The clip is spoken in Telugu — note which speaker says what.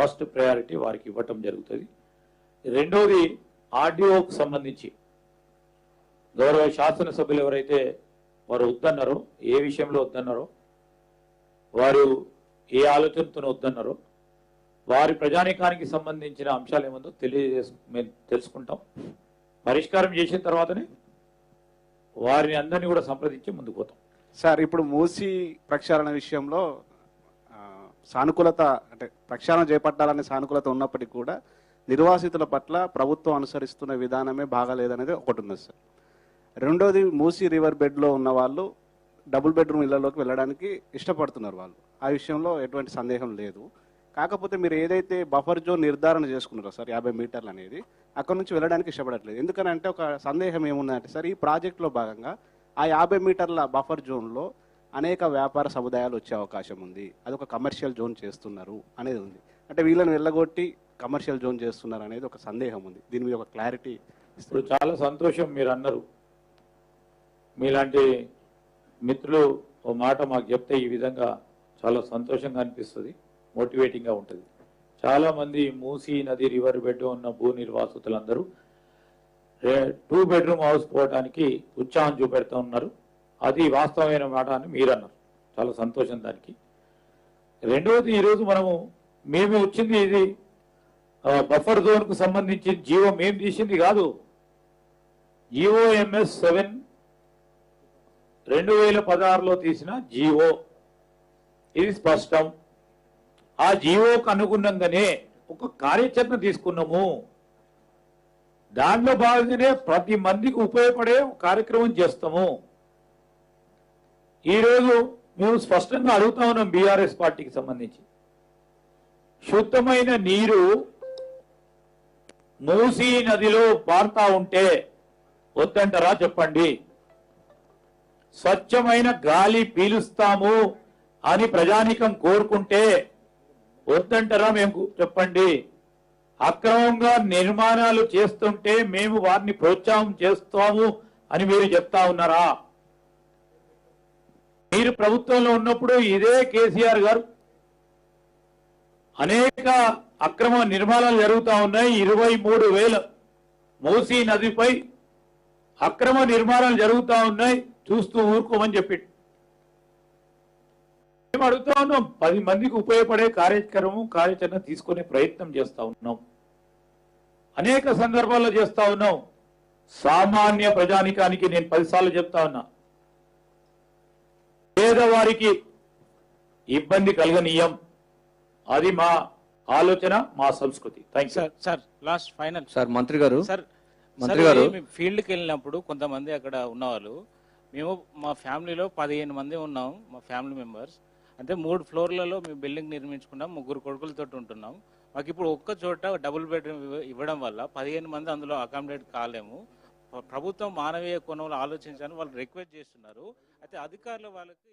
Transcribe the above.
Speaker 1: ఫస్ట్ ప్రయారిటీ వారికి ఇవ్వటం జరుగుతుంది. రెండోది ఆర్డీఓకు సంబంధించి గౌరవ శాసనసభ్యులు ఎవరైతే వారు వద్దన్నారో, ఏ విషయంలో వద్దన్నారో, వారు ఏ ఆలోచనతో వద్దన్నారో, వారి ప్రజానీకానికి సంబంధించిన అంశాలు ఏముందో మేము తెలుసుకుంటాం. పరిష్కారం చేసిన తర్వాతనే వారిని అందరినీ కూడా సంప్రదించి ముందుకు పోతాం.
Speaker 2: సార్, ఇప్పుడు మూసీ ప్రక్షాళన విషయంలో సానుకూలత, అంటే ప్రక్షాళన చేపట్టాలనే సానుకూలత ఉన్నప్పటికీ కూడా నిర్వాసితుల పట్ల ప్రభుత్వం అనుసరిస్తున్న విధానమే బాగాలేదనేది ఒకటి ఉంది సార్. రెండోది, మూసీ రివర్ బెడ్లో ఉన్న వాళ్ళు డబుల్ బెడ్రూమ్ ఇళ్లలోకి వెళ్ళడానికి ఇష్టపడుతున్నారు. వాళ్ళు ఆ విషయంలో ఎటువంటి సందేహం లేదు. కాకపోతే మీరు ఏదైతే బఫర్ జోన్ నిర్ధారణ చేసుకున్నారో సార్ 50 మీటర్లు అనేది, అక్కడ నుంచి వెళ్ళడానికి ఇష్టపడట్లేదు. ఎందుకనంటే ఒక సందేహం ఏముందంటే సార్, ఈ ప్రాజెక్టులో భాగంగా ఆ 50 మీటర్ల బఫర్ జోన్లో అనేక వ్యాపార సముదాయాలు వచ్చే అవకాశం ఉంది. అదొక కమర్షియల్ జోన్ చేస్తున్నారు అనేది ఉంది. అంటే వీళ్ళని వెళ్ళగొట్టి కమర్షియల్ జోన్ చేస్తున్నారు అనేది ఒక సందేహం ఉంది. దీని మీద ఒక క్లారిటీ.
Speaker 1: ఇప్పుడు చాలా సంతోషం మీరు అన్నారు. మీలాంటి మిత్రులు ఓ మాట మాకు చెప్తే ఈ విధంగా చాలా సంతోషంగా అనిపిస్తుంది, మోటివేటింగ్గా ఉంటుంది. చాలామంది మూసీ నది రివర్ బెడ్ ఉన్న భూ నిర్వాసితులందరూ 2 బెడ్రూమ్ హౌస్ పోవడానికి ఉత్సాహం చూపెడుతూ ఉన్నారు. అది వాస్తవమైన మాట అని మీరు అన్నారు. చాలా సంతోషం దానికి. రెండవది, ఈరోజు మేము వచ్చింది ఇది బఫర్ జోన్కు సంబంధించి జీవో మేము తీసింది కాదు. GOMS 7 2016లో తీసిన జీవో ఇది స్పష్టం. ఆ జీవోకు అనుగుణంగానే ఒక కార్యాచరణ తీసుకున్నాము. దానిలో భాగంగానే ప్రతి మందికి ఉపయోగపడే కార్యక్రమం చేస్తాము. ఈరోజు మేము స్పష్టంగా అడుగుతా ఉన్నాం బీఆర్ఎస్ పార్టీకి సంబంధించి, శుద్ధమైన నీరు మూసీ నదిలో పారుతా ఉంటే వద్దంటారా చెప్పండి. స్వచ్ఛమైన గాలి పీలుస్తాము అని ప్రజానికం కోరుకుంటే వద్దంటారా మేము చెప్పండి. అక్రమంగా నిర్మాణాలు చేస్తుంటే మేము వారిని ప్రోత్సాహం చేస్తాము అని మీరు చెప్తా ఉన్నారా? మీరు ప్రభుత్వంలో ఉన్నప్పుడు ఇదే కేసీఆర్ గారు అనేక అక్రమ నిర్మాణాలు జరుగుతూ ఉన్నాయి. 23,000 మూసీ నదిపై అక్రమ నిర్మాణాలు జరుగుతూ ఉన్నాయి, చూస్తూ ఊరుకోమని చెప్పి మేము అడుగుతా ఉన్నాం. 10 మందికి ఉపయోగపడే కార్యాచరణ తీసుకునే ప్రయత్నం చేస్తా ఉన్నాం. అనేక సందర్భాల్లో చేస్తా ఉన్నాం. సామాన్య ప్రజానికానికి నేను 10 సార్లు చెప్తా ఉన్నా, పేదవారికి ఇబ్బంది కలగనీయం. అది మా ఆలోచన, మా సంస్కృతి. Thank you
Speaker 3: sir. Last final
Speaker 4: sir, మంత్రి గారు
Speaker 3: ఫీల్డ్కి వెళ్ళినప్పుడు కొంతమంది అక్కడ ఉన్నవాళ్ళు, మేము మా ఫ్యామిలీలో 15 మంది ఉన్నాం, మా ఫ్యామిలీ మెంబర్స్. అంటే 3 ఫ్లోర్లలో మేము బిల్డింగ్ నిర్మించుకున్నాం, 3 కొడుకులతో ఉంటున్నాం. మాకు ఇప్పుడు ఒక్క చోట డబుల్ బెడ్రూమ్ ఇవ్వడం వల్ల 15 మంది అందులో అకామిడేట్ కాలేము. ప్రభుత్వం మానవీయ కోణంలో ఆలోచించాలని వాళ్ళు రిక్వెస్ట్ చేస్తున్నారు. అయితే అధికారులు వాళ్ళకి